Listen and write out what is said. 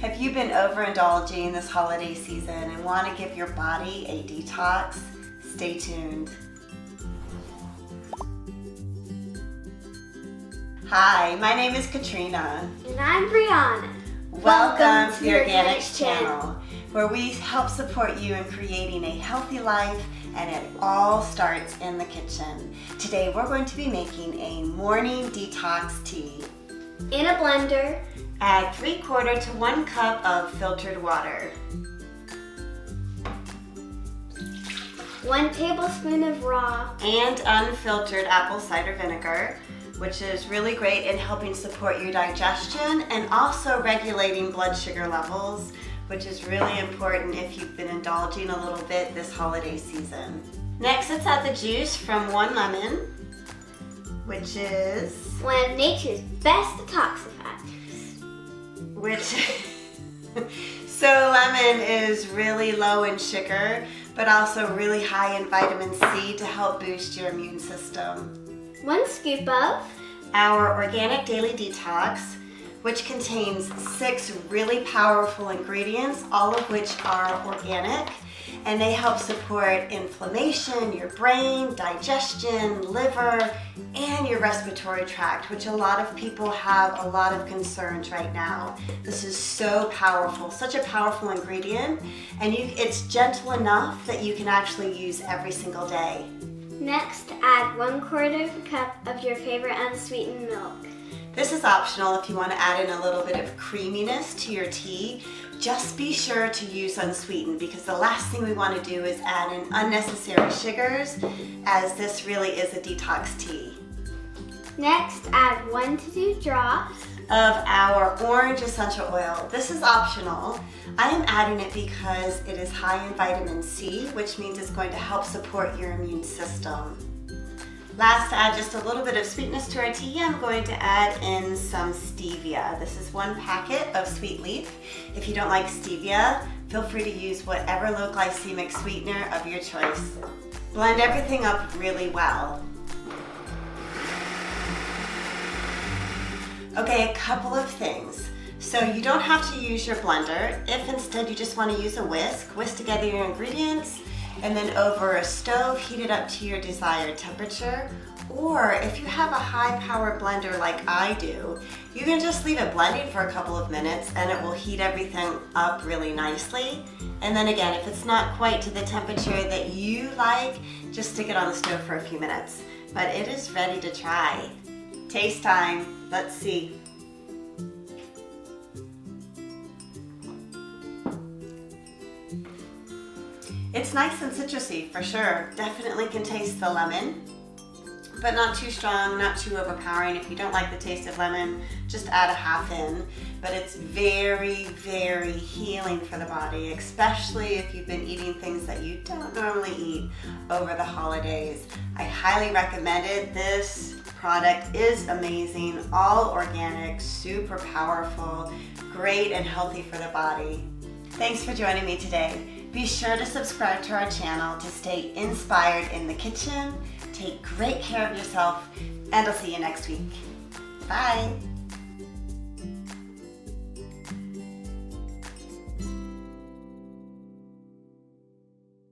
Have you been overindulging this holiday season and want to give your body a detox? Stay tuned. Hi, my name is Katrina. And I'm Brianna. Welcome to the Organixx channel, where we help support you in creating a healthy life, and it all starts in the kitchen. Today we're going to be making a morning detox tea. In a blender, Add 3/4 to 1 cup of filtered water. 1 tablespoon of raw And unfiltered apple cider vinegar, which is really great in helping support your digestion and also regulating blood sugar levels, which is really important if you've been indulging a little bit this holiday season. Next, let's add the juice from 1 lemon, which is one of nature's best detoxifiers. So lemon is really low in sugar, but also really high in vitamin C to help boost your immune system. 1 scoop of Our Organic Daily Detox, which contains 6 really powerful ingredients, all of which are organic, and they help support inflammation, your brain, digestion, liver, and your respiratory tract, which a lot of people have a lot of concerns right now. This is so powerful, such a powerful ingredient, and it's gentle enough that you can actually use every single day. Next, add 1/4 cup of your favorite unsweetened milk. This is optional if you want to add in a little bit of creaminess to your tea. Just be sure to use unsweetened, because the last thing we want to do is add in unnecessary sugars, as this really is a detox tea. Next, add 1 to 2 drops of our orange essential oil. This is optional. I am adding it because it is high in vitamin C, which means it's going to help support your immune system. Last, to add just a little bit of sweetness to our tea, I'm going to add in some stevia. This is 1 packet of sweet leaf. If you don't like stevia, feel free to use whatever low glycemic sweetener of your choice. Blend everything up really well. Okay, a couple of things. So you don't have to use your blender. If instead you just want to use a whisk together your ingredients, and then over a stove, heat it up to your desired temperature. Or if you have a high-powered blender like I do, you can just leave it blending for a couple of minutes and it will heat everything up really nicely. And then again, if it's not quite to the temperature that you like, just stick it on the stove for a few minutes. But it is ready to try. Taste time. Let's see. It's nice and citrusy for sure. Definitely can taste the lemon, but not too strong, not too overpowering. If you don't like the taste of lemon, just add a half in. But it's very, very healing for the body, especially if you've been eating things that you don't normally eat over the holidays. I highly recommend it. This product is amazing, all organic, super powerful, great and healthy for the body. Thanks for joining me today. Be sure to subscribe to our channel to stay inspired in the kitchen. Take great care of yourself, and I'll see you next week. Bye.